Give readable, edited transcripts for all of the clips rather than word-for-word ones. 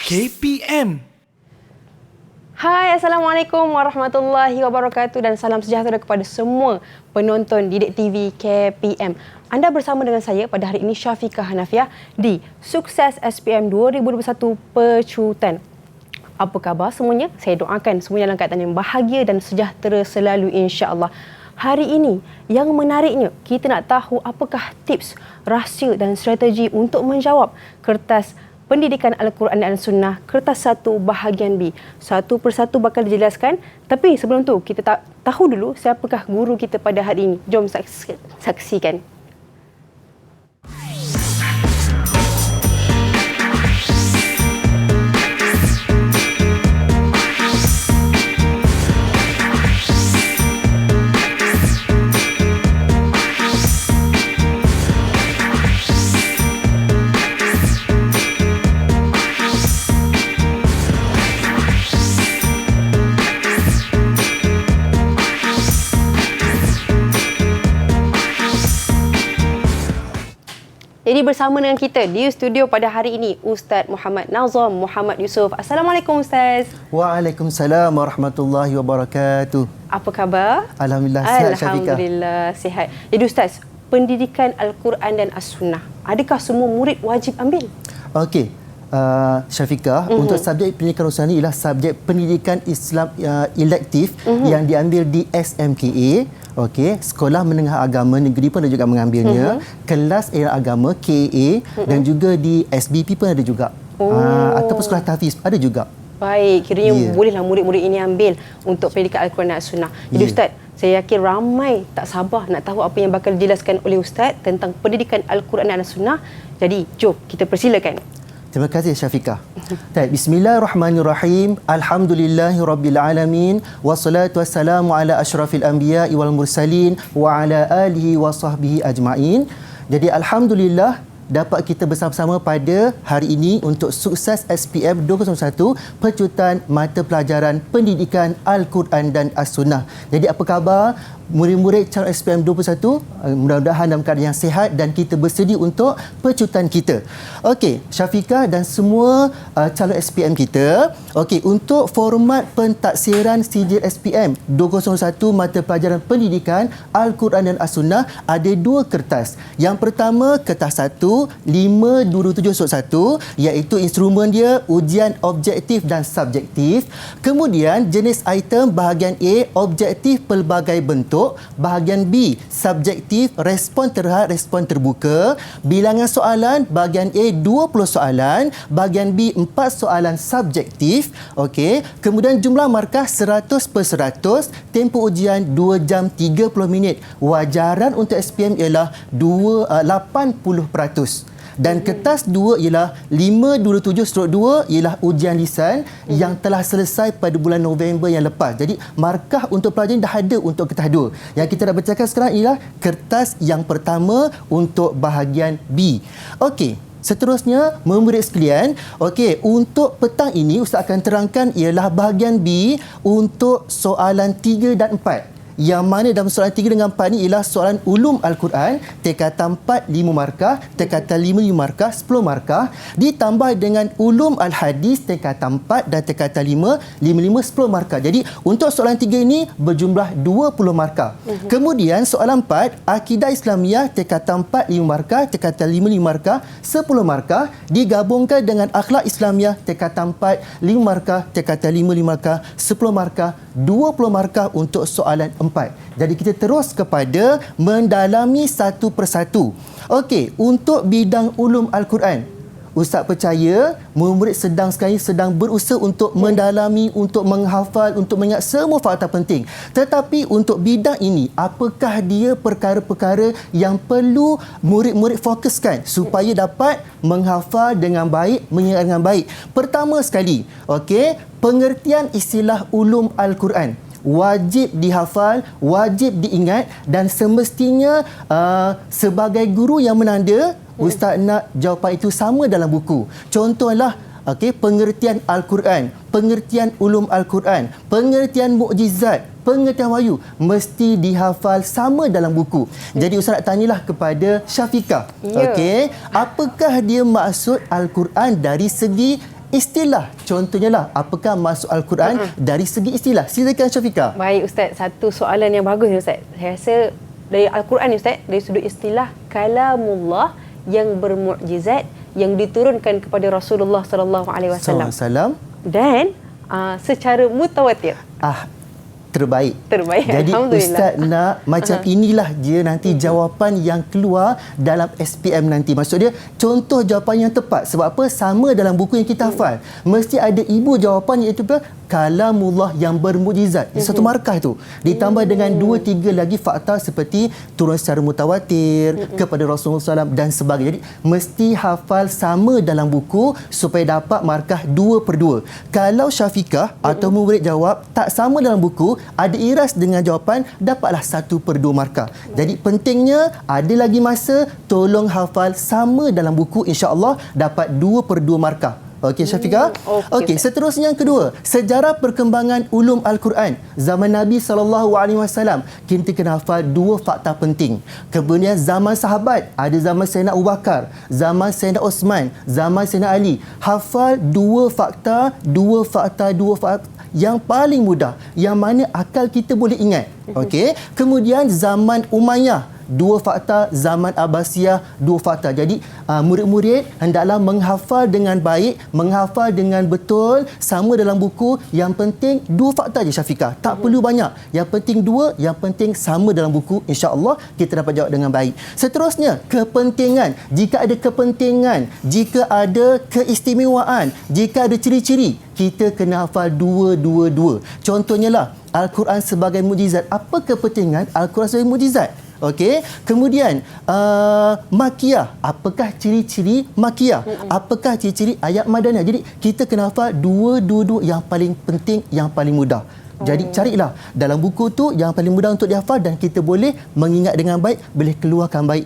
KPM. Hai, Assalamualaikum warahmatullahi wabarakatuh dan salam sejahtera kepada semua penonton Didik TV KPM. Anda bersama dengan saya pada hari ini, Syafiqah Hanafiah, di Sukses SPM 2021 Pecutan. Apa khabar semuanya? Saya doakan semuanya dalam keadaan yang bahagia dan sejahtera selalu, insya-Allah. Hari ini, yang menariknya, kita nak tahu apakah tips, rahsia dan strategi untuk menjawab kertas Pendidikan Al-Quran dan Sunnah kertas 1 bahagian B. Satu persatu bakal dijelaskan. Tapi sebelum tu, kita tahu dulu siapakah guru kita pada hari ini. Jom saksikan. Jadi bersama dengan kita di studio pada hari ini, Ustaz Muhammad Nazam Muhammad Yusof. Assalamualaikum Ustaz. Waalaikumsalam warahmatullahi wabarakatuh. Apa khabar? Alhamdulillah sihat, Syafiqah. Alhamdulillah sihat. Jadi Ustaz, pendidikan Al-Quran dan As-Sunnah, adakah semua murid wajib ambil? Okey. Syafiqah, untuk subjek pendidikan Al-Quran ini ialah subjek pendidikan Islam elektif yang diambil di SMKA. Okey, Sekolah Menengah Agama Negeri pun ada juga mengambilnya. Kelas agama KA dan juga di SBP pun ada juga. Ataupun sekolah tahfiz ada juga. Baik, kiranya bolehlah murid-murid ini ambil untuk pendidikan Al-Quran dan As-Sunnah. Jadi Ustaz, saya yakin ramai tak sabar nak tahu apa yang bakal dijelaskan oleh Ustaz tentang pendidikan Al-Quran dan As-Sunnah. Jadi, jom kita persilakan. Terima kasih Syafiqah. Bismillahirrahmanirrahim. Alhamdulillahirabbil alamin wassalatu wassalamu ala asyrafil anbiya'i wal mursalin wa ala alihi wa sahbihi ajmain. Jadi alhamdulillah dapat kita bersama-sama pada hari ini untuk Sukses SPM 2021 Pecutan Mata Pelajaran Pendidikan Al-Quran dan As-Sunnah. Jadi apa khabar murid-murid calon SPM 21? Mudah-mudahan dalam keadaan yang sihat dan kita bersedia untuk pecutan kita. Okey, Syafiqah dan semua calon SPM kita. Okey, untuk format pentaksiran sijil SPM 2021 Mata Pelajaran Pendidikan Al-Quran dan As-Sunnah ada 2 kertas. Yang pertama, kertas 1 527/1 iaitu instrumen dia ujian objektif dan subjektif. Kemudian jenis item bahagian A objektif pelbagai bentuk, bahagian B subjektif respon terhad respon terbuka. Bilangan soalan bahagian A 20 soalan, bahagian B 4 soalan subjektif. Okey, kemudian jumlah markah 100/100, tempoh ujian 2 jam 30 minit. Wajaran untuk SPM ialah 80%. Dan kertas 2 ialah 527/2 ialah ujian lisan yang telah selesai pada bulan November yang lepas. Jadi markah untuk pelajaran dah ada untuk kertas 2. Yang kita nak bacakan sekarang ialah kertas yang pertama untuk bahagian B. Okey, seterusnya murid sekalian, okey, untuk petang ini Ustaz akan terangkan ialah bahagian B untuk soalan 3 dan 4. Yang mana dalam soalan 3 dengan 4 ni ialah soalan ulum Al-Quran, tingkatan 4 5 markah, tingkatan 5 5 markah, 10 markah, ditambah dengan ulum Al-Hadis tingkatan 4 dan tingkatan 5 5 10 markah. Jadi untuk soalan 3 ini berjumlah 20 markah. Kemudian soalan 4 akidah Islamiah tingkatan 4 5 markah, tingkatan 5 5 markah, 10 markah, digabungkan dengan akhlak Islamiah tingkatan 4 5 markah, tingkatan 5 5 markah, 10 markah, 20 markah untuk soalan 4. Jadi kita terus kepada mendalami satu persatu. Okey, untuk bidang ulum Al-Quran, Ustaz percaya murid sekarang sedang berusaha untuk mendalami, untuk menghafal, untuk mengingat semua fakta penting. Tetapi untuk bidang ini, apakah dia perkara-perkara yang perlu murid-murid fokuskan supaya dapat menghafal dengan baik, mengingat dengan baik? Pertama sekali, okey, pengertian istilah ulum Al-Quran wajib dihafal, wajib diingat dan semestinya sebagai guru yang menanda, Ustaz nak jawapan itu sama dalam buku. Contohlah, pengertian Al-Quran, pengertian ulum Al-Quran, pengertian mukjizat, pengertian wahyu mesti dihafal sama dalam buku. Jadi Ustaz nak tanyalah kepada Syafiqah. Okey, apakah dia maksud Al-Quran dari segi istilah. Contohnya lah, apakah maksud Al-Quran dari segi istilah? Silakan Syafiqah. Baik Ustaz, satu soalan yang bagus ni Ustaz. Saya rasa dari Al-Quran ni Ustaz, dari sudut istilah kalamullah yang bermukjizat yang diturunkan kepada Rasulullah sallallahu alaihi wasallam. Dan secara mutawatir. Terbaik. Jadi Ustaz nak macam inilah dia nanti jawapan yang keluar dalam SPM nanti. Maksud dia contoh jawapan yang tepat. Sebab apa? Sama dalam buku yang kita hafal. Mesti ada ibu jawapan iaitu apa? Kalamullah yang bermukjizat. Satu markah tu. Ditambah dengan 2-3 lagi fakta seperti turun secara mutawatir kepada Rasulullah SAW dan sebagainya. Jadi mesti hafal sama dalam buku supaya dapat markah 2/2. Kalau Syafiqah atau murid jawab tak sama dalam buku, ada iras dengan jawapan, dapatlah 1/2 markah. Jadi pentingnya ada lagi masa, tolong hafal sama dalam buku, insya-Allah dapat 2/2 markah. Okey Syafiqah? Okey, seterusnya yang kedua, sejarah perkembangan ulum Al-Quran zaman Nabi SAW. Kita kena hafal 2 fakta penting. Kemudian zaman sahabat, ada zaman Sayyidina Abu Bakar, zaman Sayyidina Osman, zaman Sayyidina Ali. Hafal 2 fakta yang paling mudah, yang mana akal kita boleh ingat. Okey. Kemudian zaman Umayyah, 2 fakta, zaman Abbasiyah, 2 fakta. Jadi murid-murid hendaklah menghafal dengan baik, menghafal dengan betul, sama dalam buku. Yang penting 2 fakta je Syafiqah. Tak perlu banyak. Yang penting 2, yang penting sama dalam buku. InsyaAllah kita dapat jawab dengan baik. Seterusnya, kepentingan. Jika ada kepentingan, jika ada keistimewaan, jika ada ciri-ciri, kita kena hafal 2. Contohnya lah, Al-Quran sebagai mukjizat. Apa kepentingan Al-Quran sebagai mukjizat? Okey. Kemudian makiyah, apakah ciri-ciri makiyah? Apakah ciri-ciri ayat madaniyah? Jadi kita kena hafal 2 yang paling penting, yang paling mudah. Jadi carilah dalam buku tu yang paling mudah untuk dihafal dan kita boleh mengingat dengan baik, boleh keluarkan baik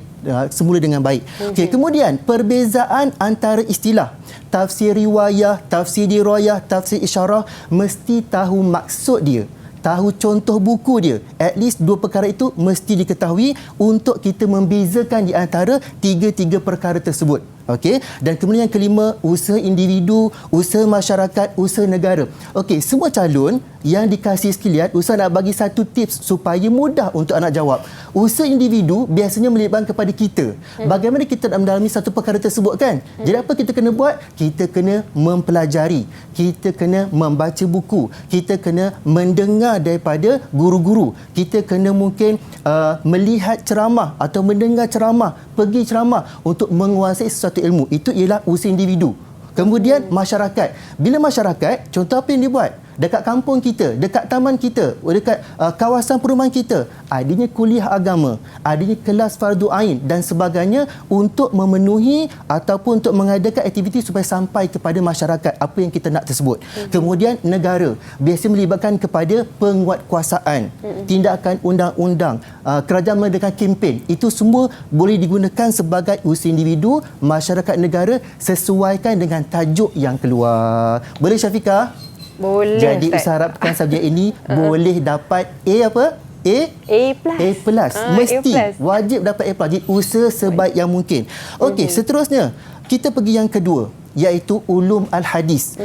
semula dengan baik. Okey, kemudian perbezaan antara istilah tafsir riwayah, tafsir dirayah, tafsir isyarah, mesti tahu maksud dia. Tahu contoh buku dia. At least 2 perkara itu mesti diketahui untuk kita membezakan di antara 3 perkara tersebut. Okey. Dan kemudian yang kelima, usaha individu, usaha masyarakat, usaha negara. Okey, semua calon yang dikasih sekalian, Ustaz nak bagi satu tips supaya mudah untuk anak jawab. Usaha individu biasanya melibatkan kepada kita. Bagaimana kita nak mendalami satu perkara tersebut kan? Jadi apa kita kena buat? Kita kena mempelajari. Kita kena membaca buku. Kita kena mendengar daripada guru-guru. Kita kena mungkin melihat ceramah atau mendengar ceramah, pergi ceramah untuk menguasai sesuatu ilmu. Itu ialah usaha individu. Kemudian masyarakat. Bila masyarakat, contoh apa yang dia buat? Dekat kampung kita, dekat taman kita, dekat kawasan perumahan kita, adanya kuliah agama, adanya kelas fardu ain dan sebagainya untuk memenuhi ataupun untuk mengadakan aktiviti supaya sampai kepada masyarakat apa yang kita nak tersebut. Kemudian negara, biasa melibatkan kepada penguatkuasaan, tindakan undang-undang, kerajaan mengadakan kempen. Itu semua boleh digunakan sebagai usaha individu, masyarakat, negara, sesuaikan dengan tajuk yang keluar. Boleh Syafiqah? Boleh. Jadi Ustaz harapkan subjek ini boleh dapat A apa? A plus. Mesti wajib dapat A plus. Jadi usaha sebaik yang mungkin. Okey, seterusnya kita pergi yang kedua, iaitu ulum al-hadis.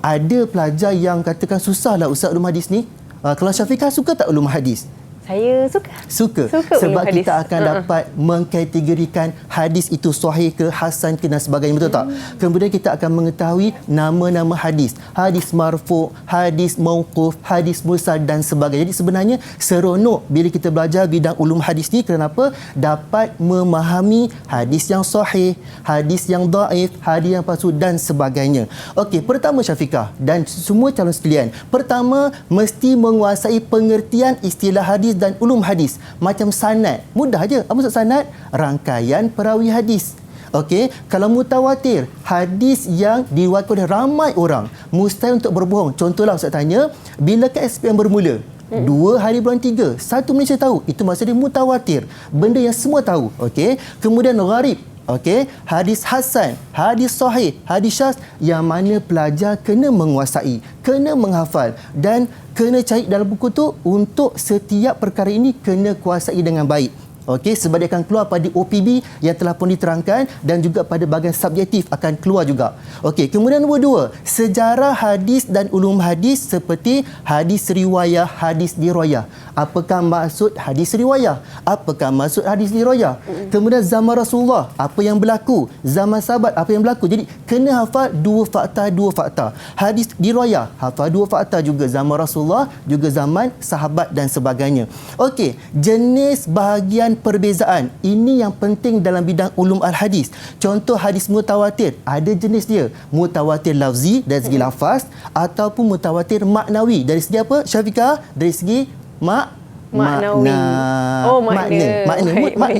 Ada pelajar yang katakan susahlah Ustaz ulum hadis ni. Kalau Syafiqah suka tak ulum hadis? Saya suka. Sebab kita akan dapat mengkategorikan hadis itu sahih ke, hasan ke dan sebagainya, betul tak? Kemudian kita akan mengetahui nama-nama hadis. Hadis marfu', hadis mauquf, hadis mursal dan sebagainya. Jadi sebenarnya seronok bila kita belajar bidang ulum hadis ni. Kenapa? Dapat memahami hadis yang sahih, hadis yang dhaif, hadis yang palsu dan sebagainya. Okey, pertama Syafiqah dan semua calon sekalian. Pertama, mesti menguasai pengertian istilah hadis dan ulum hadis. Macam sanad, mudah aja. Apa maksud sanad? Rangkaian perawi hadis. Okey, kalau mutawatir, hadis yang diriwayatkan oleh ramai orang, mustahil untuk berbohong. Contohlah Ustaz tanya, bila ke SPM bermula? 2 hari bulan 3, 1 Malaysia tahu. Itu maksudnya mutawatir. Benda yang semua tahu. Okey, kemudian gharib. Okey, hadis hasan, hadis sahih, hadis syaz, yang mana pelajar kena menguasai, kena menghafal dan kena cari dalam buku tu untuk setiap perkara ini kena kuasai dengan baik. Okey, sebab dia akan keluar pada OPB yang telah pun diterangkan dan juga pada bahagian subjektif akan keluar juga. Okey, kemudian nombor 2, sejarah hadis dan ulum hadis seperti hadis riwayah, hadis dirayah. Apakah maksud hadis riwayah? Apakah maksud hadis dirayah? Kemudian zaman Rasulullah, apa yang berlaku? Zaman sahabat, apa yang berlaku? Jadi kena hafal dua fakta. Hadis dirayah, hafal 2 fakta juga, zaman Rasulullah juga zaman sahabat dan sebagainya. Okey, jenis bahagian perbezaan. Ini yang penting dalam bidang ulum al-hadis. Contoh hadis mutawatir, ada jenis dia. Mutawatir lafzi dari segi lafaz ataupun mutawatir maknawi. Dari segi apa, Syafiqah? Dari segi maknawi.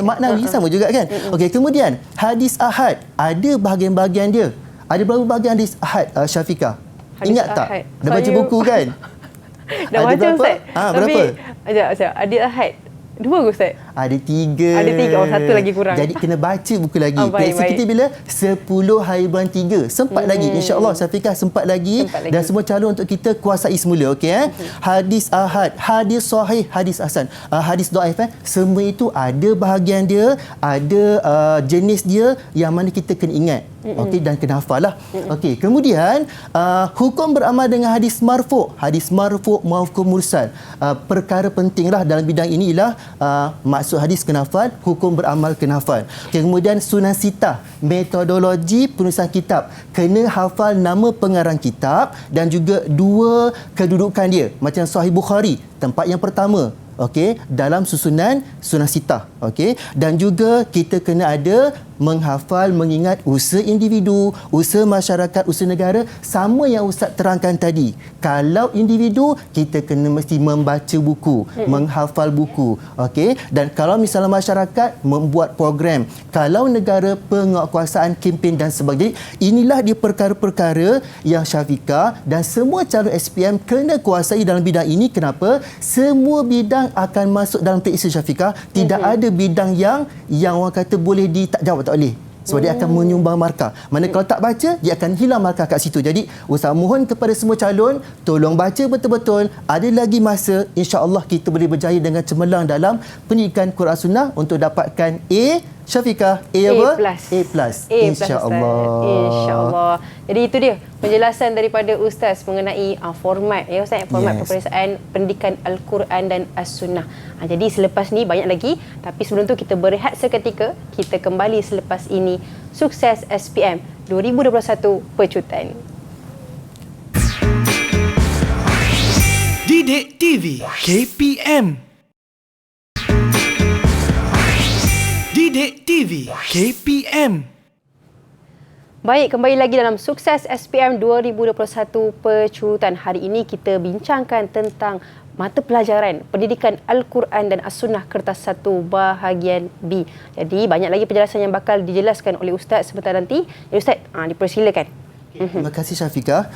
Maknawi sama juga kan. Okey, kemudian hadis ahad, ada bahagian-bahagian dia. Ada berapa bahagian hadis ahad, Syafiqah? Hadis Ingat tak? ahad. Dah baca buku kan? Dah baca Ustaz. Berapa? Sekejap. Hadis ahad 2 ke Ustaz? Ada 3. Ada 3. Oh, 1 lagi kurang. Jadi kena baca buku lagi. Baik. Kita bila 10 hari bulan 3. Sempat lagi. InsyaAllah Syafiqah sempat lagi. Dan semua calon untuk kita kuasai semula. Okey, Hadis ahad, hadis sahih, hadis hasan, hadis dhaif. Semua itu ada bahagian dia, ada jenis dia yang mana kita kena ingat. Okey, dan kena hafal lah. Okey, kemudian hukum beramal dengan hadis marfu'. Hadis marfu', mauquf, mursal. Perkara pentinglah dalam bidang ini ialah maksud hadis kena hafal, hukum beramal kena hafal. Okay, kemudian sunan sitah, metodologi penulisan kitab. Kena hafal nama pengarang kitab dan juga 2 kedudukan dia. Macam Sahih Bukhari, tempat yang pertama. Okey, dalam susunan sunan sitah. Okey, dan juga kita kena ada menghafal, mengingat usaha individu, usaha masyarakat, usaha negara, sama yang Ustaz terangkan tadi. Kalau individu, kita kena mesti membaca buku, menghafal buku. Okey, dan kalau misalnya masyarakat, membuat program. Kalau negara, penguatkuasaan, kempen dan sebagainya. Inilah dia perkara-perkara yang Syafiqah dan semua calon SPM kena kuasai dalam bidang ini. Kenapa? Semua bidang akan masuk dalam TIS Syafiqah. Tidak ada bidang yang orang kata boleh tak jawab, tak boleh. Sebab dia akan menyumbang markah. Mana kalau tak baca, dia akan hilang markah kat situ. Jadi, Ustaz mohon kepada semua calon, tolong baca betul-betul. Ada lagi masa, insya-Allah kita boleh berjaya dengan cemerlang dalam pendidikan Quran Sunnah untuk dapatkan A. Syafiqah, A+. InsyaAllah. InsyaAllah. Jadi itu dia penjelasan daripada Ustaz mengenai format Ustaz, format peperiksaan pendidikan Al-Quran dan As-Sunnah. Jadi selepas ni banyak lagi, tapi sebelum tu kita berehat seketika. Kita kembali selepas ini. Sukses SPM 2021 Pecutan. Didik TV KPM. Didik TV KPM. Baik, kembali lagi dalam Sukses SPM 2021 Pecutan. Hari ini kita bincangkan tentang mata pelajaran pendidikan Al-Quran dan As-Sunnah kertas 1 bahagian B. Jadi banyak lagi penjelasan yang bakal dijelaskan oleh Ustaz sebentar nanti. Ustaz, dipersilakan. Terima kasih Syafiqah.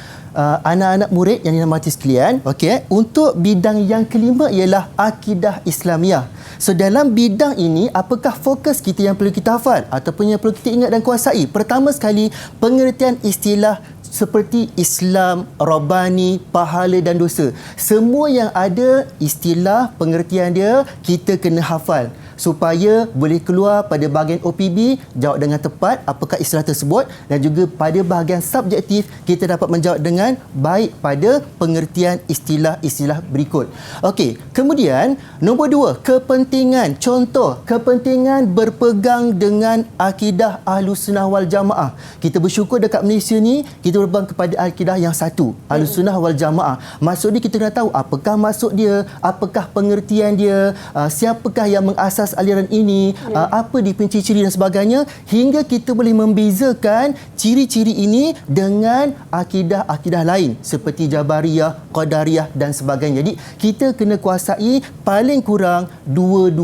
Anak-anak murid yang dirahmati sekalian, okey, untuk bidang yang kelima ialah akidah Islamiah. So dalam bidang ini, apakah fokus kita yang perlu kita hafal ataupun yang perlu kita ingat dan kuasai? Pertama sekali, pengertian istilah seperti Islam, Rabbani, pahala dan dosa. Semua yang ada istilah, pengertian dia, kita kena hafal supaya boleh keluar pada bahagian OPB, jawab dengan tepat apakah istilah tersebut, dan juga pada bahagian subjektif kita dapat menjawab dengan baik pada pengertian istilah-istilah berikut. Okey, kemudian nombor 2, kepentingan. Contoh, kepentingan berpegang dengan akidah Ahlussunnah wal Jamaah. Kita bersyukur dekat Malaysia ni kita berpegang kepada akidah yang satu, Ahlussunnah wal Jamaah. Maksud dia kita kena tahu apakah maksud dia, apakah pengertian dia, siapakah yang mengasas aliran ini, apa dia punya ciri-ciri dan sebagainya, hingga kita boleh membezakan ciri-ciri ini dengan akidah-akidah lain seperti Jabariyah, Qadariyah dan sebagainya. Jadi kita kena kuasai paling kurang 2.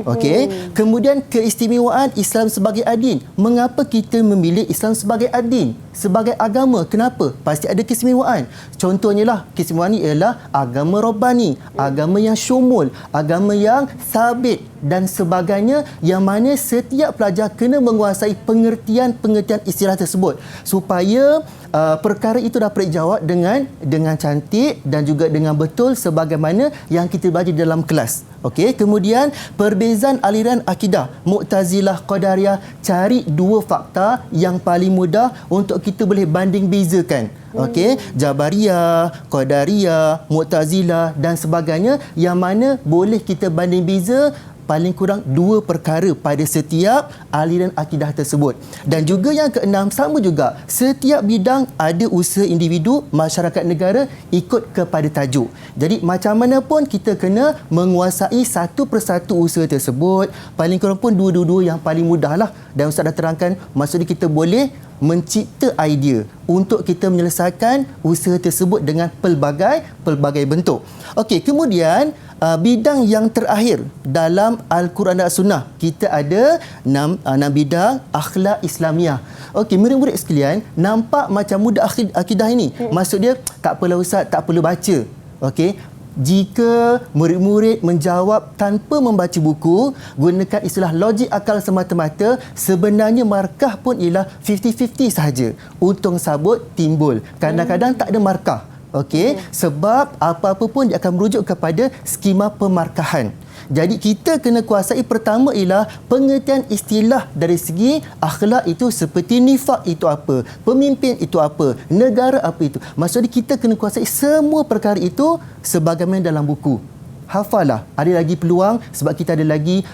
Okey. Kemudian keistimewaan Islam sebagai adin. Mengapa kita memilih Islam sebagai adin? sebagai agama. Kenapa? Pasti ada keistimewaan. Contohnya lah, keistimewaan ini ialah agama Rabbani, agama yang syumul, agama yang sabit dan sebagainya, yang mana setiap pelajar kena menguasai pengertian-pengertian istilah tersebut supaya perkara itu dapat dijawab dengan cantik dan juga dengan betul sebagaimana yang kita belajar dalam kelas. Okey, kemudian perbezaan aliran akidah Mu'tazilah, Qadariyah, cari dua fakta yang paling mudah untuk kita boleh banding bezakan. Okey, Jabariyah, Qadariyah, Mu'tazilah dan sebagainya, yang mana boleh kita banding beza paling kurang dua perkara pada setiap aliran akidah tersebut. Dan juga yang keenam, sama juga, setiap bidang ada usaha individu, masyarakat, negara ikut kepada tajuk. Jadi macam mana pun kita kena menguasai satu persatu usaha tersebut, paling kurang pun dua-dua yang paling mudah lah. Dan Ustaz dah terangkan, maksudnya kita boleh mencipta idea untuk kita menyelesaikan usaha tersebut dengan pelbagai bentuk. Okey, kemudian bidang yang terakhir dalam Al-Quran dan Sunnah, kita ada 6 bidang akhlak Islamiah. Okey, murid-murid sekalian, nampak macam mudah akidah ini. Maksud dia, tak apalah Ustaz, tak perlu baca. Okey, jika murid-murid menjawab tanpa membaca buku, gunakan istilah logik akal semata-mata, sebenarnya markah pun ialah 50-50 sahaja. Untung sabut timbul. Kadang-kadang tak ada markah. Okey, sebab apa-apa pun dia akan merujuk kepada skema pemarkahan. Jadi kita kena kuasai, pertama ialah pengertian istilah dari segi akhlak itu seperti nifak itu apa, pemimpin itu apa, negara apa itu. Maksudnya kita kena kuasai semua perkara itu sebagaimana dalam buku. Hafalah. Ada lagi peluang sebab kita ada lagi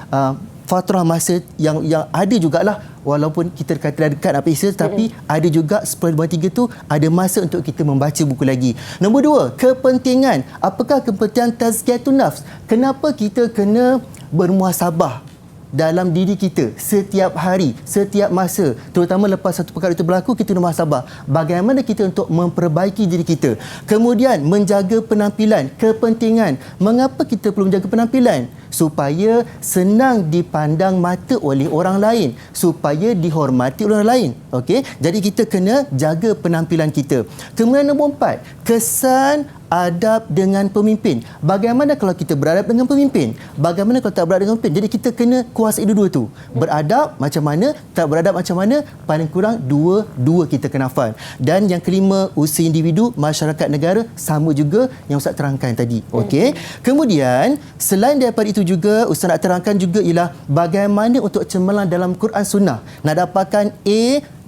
fatrah masa yang ada jugalah, walaupun kita kata dekat apa istilah, tapi ada juga 10/3 tu ada masa untuk kita membaca buku lagi. Nombor 2, kepentingan. Apakah kepentingan tazkiyatun nafs? Kenapa kita kena bermuhasabah dalam diri kita setiap hari, setiap masa, terutama lepas satu perkara itu berlaku, kita kena muhasabah. Bagaimana kita untuk memperbaiki diri kita. Kemudian menjaga penampilan, kepentingan. Mengapa kita perlu menjaga penampilan? Supaya senang dipandang mata oleh orang lain, supaya dihormati oleh orang lain. Okey, jadi kita kena jaga penampilan kita. Kemudian nombor 4, kesan adab dengan pemimpin. Bagaimana kalau kita beradab dengan pemimpin? Bagaimana kalau tak beradab dengan pemimpin? Jadi kita kena kuasai dua-dua tu. Beradab macam mana, tak beradab macam mana, paling kurang dua kita kena hafal. Dan yang kelima, usaha individu, masyarakat, negara, sama juga yang Ustaz terangkan tadi. Okey. Kemudian selain daripada itu juga, Ustaz nak terangkan juga ialah bagaimana untuk cemerlang dalam Quran Sunnah. Nak dapatkan A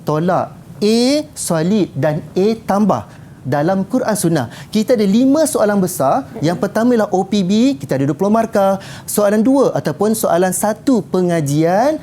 tolak, A solid dan A tambah. Dalam Quran Sunnah, kita ada 5 soalan besar. Yang pertama ialah OPB, kita ada 20 markah. Soalan 2 ataupun soalan 1 pengajian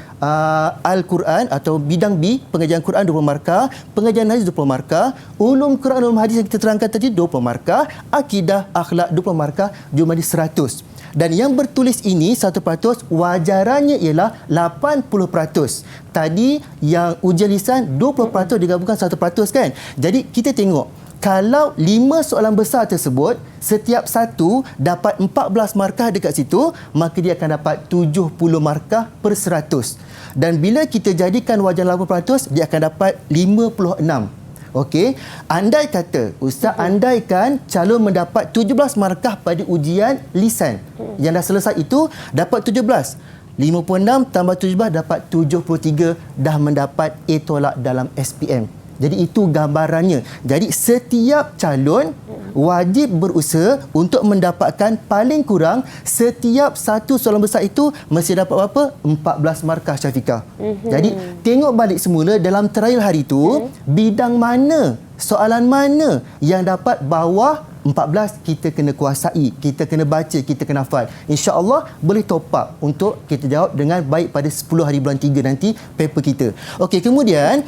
Al-Quran atau bidang B, pengajian Quran 20 markah, pengajian hadis 20 markah, ulum Quran, ulum hadis yang kita terangkan tadi 20 markah, akidah, akhlak 20 markah, jumlah 100. Dan yang bertulis ini 100%, wajarannya ialah 80%. Tadi yang ujian lisan 20% digabungkan 100% kan. Jadi kita tengok, kalau 5 soalan besar tersebut, setiap satu dapat 14 markah dekat situ, maka dia akan dapat 70 markah per 100. Dan bila kita jadikan wajaran 80%, dia akan dapat 56. Okey, andai kata Ustaz andaikan calon mendapat 17 markah pada ujian lisan yang dah selesai itu, dapat 17, 56 tambah 17 dapat 73, dah mendapat A tolak dalam SPM. Jadi itu gambarannya. Jadi setiap calon wajib berusaha untuk mendapatkan paling kurang setiap satu soalan besar itu mesti dapat berapa? 14 markah, Syafiqah. Jadi tengok balik semula dalam trial hari itu, bidang mana, soalan mana yang dapat bawah 14, kita kena kuasai, kita kena baca, kita kena hafal. InsyaAllah boleh top up untuk kita jawab dengan baik pada 10 hari bulan 3 nanti paper kita. Okey, kemudian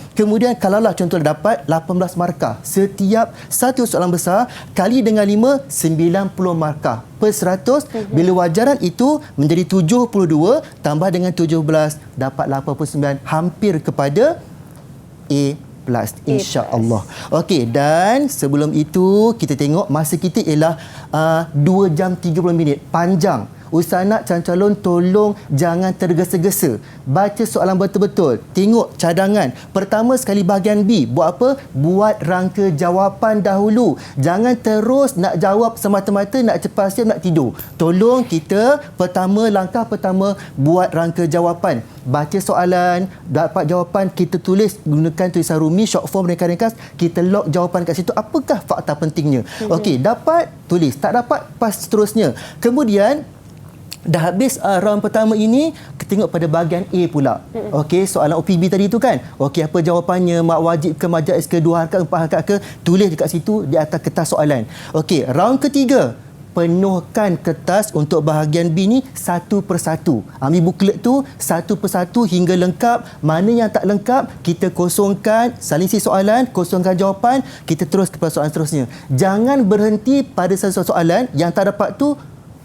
kalaulah contoh dapat 18 markah setiap satu soalan besar, kali dengan 5, 90 markah per 100. Bila wajaran itu menjadi 72 tambah dengan 17 dapat 89, hampir kepada A+, insya-Allah. Okey, dan sebelum itu kita tengok masa kita ialah 2 jam 30 minit. Panjang. Ustaz nak calon tolong jangan tergesa-gesa. Baca soalan betul-betul. Tengok cadangan. Pertama sekali bahagian B. Buat apa? Buat rangka jawapan dahulu. Jangan terus nak jawab semata-mata, nak cepat siap, nak tidur. Tolong kita langkah pertama buat rangka jawapan. Baca soalan, dapat jawapan, kita tulis gunakan tulisan rumi, short form, ringkas-ringkas, kita log jawapan kat situ. Apakah fakta pentingnya? Okey, dapat, tulis. Tak dapat, pas seterusnya. Kemudian, dah habis round pertama ini, kita tengok pada bahagian A pula. Okey, soalan OPB tadi tu kan. Okey, apa jawapannya? Mak wajib ke, majaz ke, 2 harakat, 4 harakat ke? Tulis dekat situ di atas kertas soalan. Okey, round ketiga. Penuhkan kertas untuk bahagian B ni satu persatu. Ambil buklet tu satu persatu hingga lengkap. Mana yang tak lengkap, kita kosongkan, saling isi soalan, kosongkan jawapan, kita terus kepada soalan seterusnya. Jangan berhenti pada satu soalan yang tak dapat tu,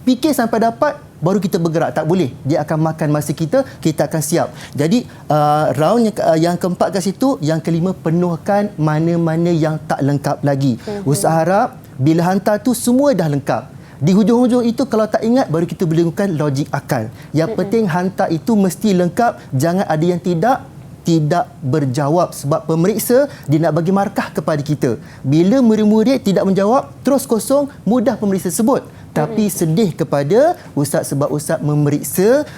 fikir sampai dapat, baru kita bergerak. Tak boleh. Dia akan makan masa kita akan siap. Jadi, round yang keempat kat situ, yang kelima, penuhkan mana-mana yang tak lengkap lagi. Ustaz harap, bila hantar tu, semua dah lengkap. Di hujung-hujung itu kalau tak ingat baru kita boleh gunakan logik akal. Yang penting hantar itu mesti lengkap, jangan ada yang tidak berjawab sebab pemeriksa dia nak bagi markah kepada kita. Bila murid-murid tidak menjawab terus kosong, mudah pemeriksa sebut. Tapi sedih kepada ustaz sebab ustaz memeriksa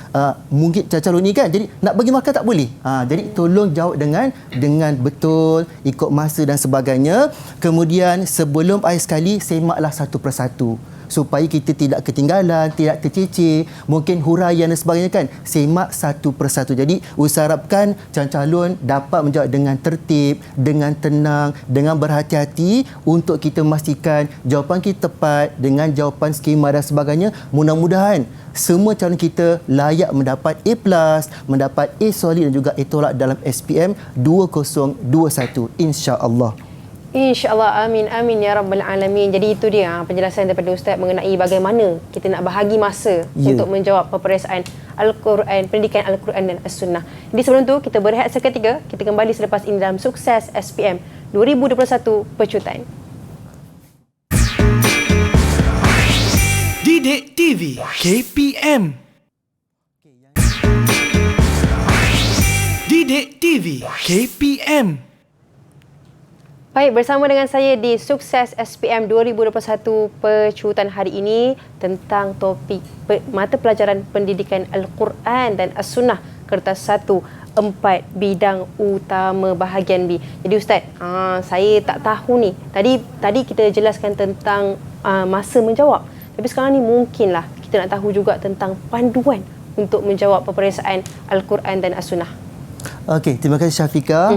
mungkin calon ni kan. Jadi nak bagi markah tak boleh. Jadi tolong jawab dengan betul, ikut masa dan sebagainya. Kemudian sebelum akhir sekali semaklah satu persatu, supaya kita tidak ketinggalan, tidak terceceh, mungkin huraian dan sebagainya kan. Semak satu persatu. Jadi, ustaz harapkan calon dapat menjawab dengan tertib, dengan tenang, dengan berhati-hati untuk kita memastikan jawapan kita tepat dengan jawapan skema dan sebagainya. Mudah-mudahan semua calon kita layak mendapat A+, mendapat A solid dan juga A tolak dalam SPM 2021. InsyaAllah. InsyaAllah, amin, amin ya Rabbal Alamin. Jadi itu dia penjelasan daripada Ustaz mengenai bagaimana kita nak bahagi masa untuk menjawab peperiksaan Al-Quran, pendidikan Al-Quran dan As-Sunnah. Jadi sebelum tu, kita berehat seketika. Kita kembali selepas ini dalam Sukses SPM 2021 Pecutan. Didik TV KPM. Didik TV KPM. Baik, bersama dengan saya di Sukses SPM 2021 Pecutan hari ini tentang topik mata pelajaran pendidikan Al-Quran dan As-Sunnah kertas 1, 4 bidang utama bahagian B. Jadi Ustaz, saya tak tahu ni. Tadi kita jelaskan tentang masa menjawab. Tapi sekarang ni mungkinlah kita nak tahu juga tentang panduan untuk menjawab peperiksaan Al-Quran dan As-Sunnah. Okey, terima kasih Syafiqah.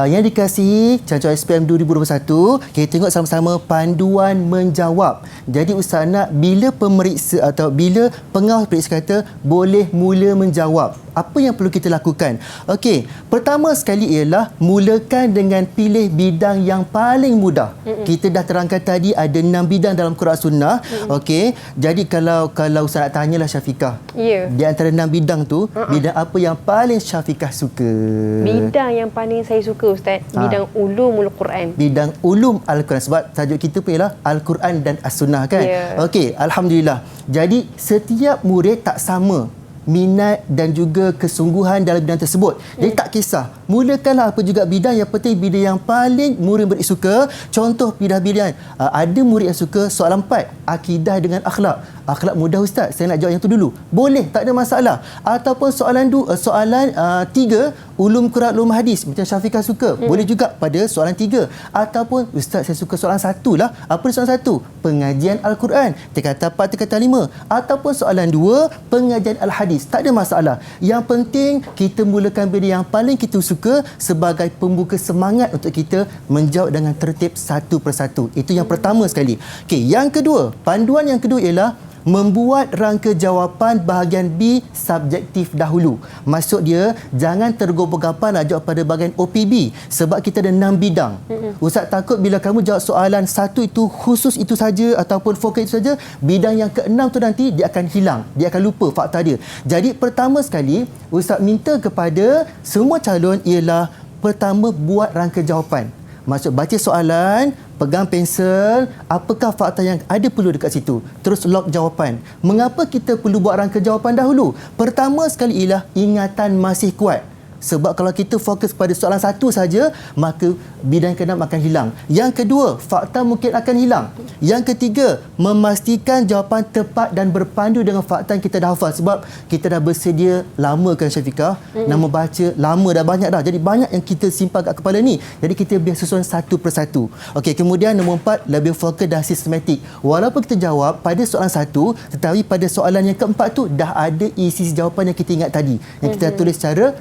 Yang dikasihi calon SPM 2021, kita tengok sama-sama panduan menjawab. Jadi Ustaz nak, bila pemeriksa atau bila pengawas periksa kata boleh mula menjawab, apa yang perlu kita lakukan? Okey, pertama sekali ialah mulakan dengan pilih bidang yang paling mudah. Kita dah terangkan tadi ada 6 bidang dalam Quran Sunnah. Okey, jadi kalau Ustaz nak tanyalah Syafiqah, di antara 6 bidang tu, bidang apa yang paling Syafiqah suka? Bidang yang paling saya suka Ustaz, bidang ulumul Quran. Bidang ulum Al-Quran, sebab tajuk kita pun ialah Al-Quran dan As-Sunnah kan. Okey, alhamdulillah. Jadi setiap murid tak sama minat dan juga kesungguhan dalam bidang tersebut. Jadi tak kisah, mulakanlah apa juga bidang, yang penting bidang yang paling murid suka. Contoh bidang-bidang, ada murid yang suka soalan 4, akidah dengan akhlak. Akhlak mudah Ustaz, saya nak jawab yang tu dulu. Boleh, tak ada masalah. Ataupun soalan 3, ulum Quran, ulum hadis, macam Syafiqah suka. Boleh juga pada soalan 3. Ataupun Ustaz, saya suka soalan 1 lah. Apa soalan 1? Pengajian Al-Quran, tingkatan 4, tingkatan 5. Ataupun soalan 2, pengajian Al-Hadis. Tak ada masalah. Yang penting kita mulakan bidang yang paling kita suka sebagai pembuka semangat untuk kita menjawab dengan tertib satu persatu. Itu yang pertama sekali. Okey, yang kedua, panduan yang kedua ialah membuat rangka jawapan bahagian B subjektif dahulu. Maksud dia, jangan tergopoh-gapan nak jawab pada bahagian OPB sebab kita ada 6 bidang. Ustaz takut bila kamu jawab soalan 1 itu khusus itu saja ataupun fokus itu saja, bidang yang ke-6 tu nanti dia akan hilang, dia akan lupa fakta dia. Jadi pertama sekali, Ustaz minta kepada semua calon ialah pertama buat rangka jawapan. Maksud baca soalan, pegang pensel, apakah fakta yang ada perlu dekat situ. Terus lock jawapan. Mengapa kita perlu buat rangka jawapan dahulu? Pertama sekali ialah ingatan masih kuat. Sebab kalau kita fokus pada soalan satu saja, maka bidang ke-6 akan hilang. Yang kedua, fakta mungkin akan hilang. Yang ketiga, memastikan jawapan tepat dan berpandu dengan fakta yang kita dah hafal. Sebab kita dah bersedia lama kan Syafiqah, nama baca lama dah banyak dah. Jadi banyak yang kita simpan kat kepala ni. Jadi kita biar susun satu persatu. Okey, kemudian nombor 4, lebih fokus dan sistematik. Walaupun kita jawab pada soalan satu, tetapi pada soalan yang keempat tu dah ada isi jawapan yang kita ingat tadi. Yang kita tulis secara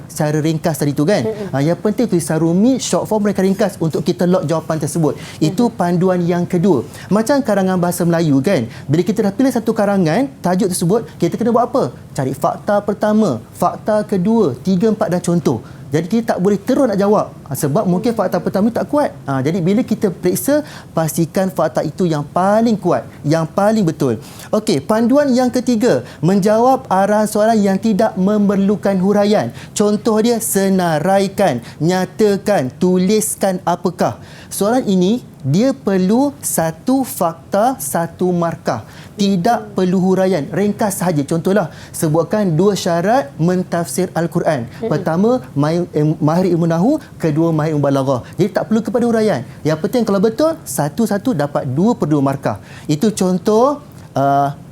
ringkas tadi tu kan. Yang penting tulisan rumi, short form, mereka ringkas untuk kita lock jawapan tersebut. Itu panduan yang kedua. Macam karangan bahasa Melayu kan. Bila kita dah pilih satu karangan, tajuk tersebut, kita kena buat apa? Cari fakta pertama, fakta kedua, 3, 4 dan contoh. Jadi kita tak boleh terus nak jawab sebab mungkin fakta pertama tak kuat. Jadi bila kita periksa, pastikan fakta itu yang paling kuat, yang paling betul. Okey, panduan yang ketiga, menjawab arahan soalan yang tidak memerlukan huraian. Contoh dia, senaraikan, nyatakan, tuliskan apakah. Soalan ini dia perlu satu fakta, satu markah. Tidak perlu huraian, ringkas sahaja. Contohlah, sebutkan 2 syarat mentafsir Al-Quran. Pertama, mahir ilmu nahu, kedua mahir ilmu balaghah. Jadi tak perlu kepada huraian. Yang penting kalau betul, satu-satu dapat 2/2 markah. Itu contoh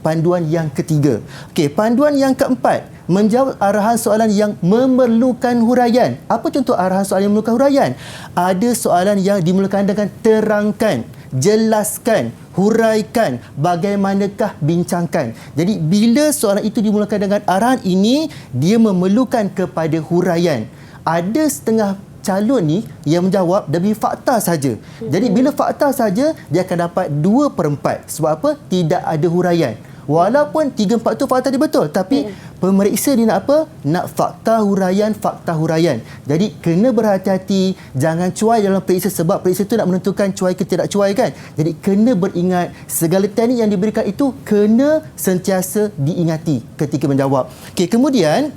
panduan yang ketiga. Okey, panduan yang keempat, menjawab arahan soalan yang memerlukan huraian. Apa contoh arahan soalan yang memerlukan huraian? Ada soalan yang dimerlukan dengan terangkan, jelaskan, huraikan, bagaimanakah bincangkan. Jadi bila soalan itu dimulakan dengan arahan ini, dia memerlukan kepada huraian. Ada setengah calon ni yang menjawab demi fakta saja. Jadi bila fakta saja, dia akan dapat 2/4. Sebab apa? Tidak ada huraian. Walaupun 3/4 tu fakta dia betul, tapi pemeriksa dia nak apa? Nak fakta huraian, fakta huraian. Jadi kena berhati-hati, jangan cuai dalam periksa sebab periksa tu nak menentukan cuai ke tidak cuai kan. Jadi kena beringat segala teknik yang diberikan itu kena sentiasa diingati ketika menjawab. Okey, kemudian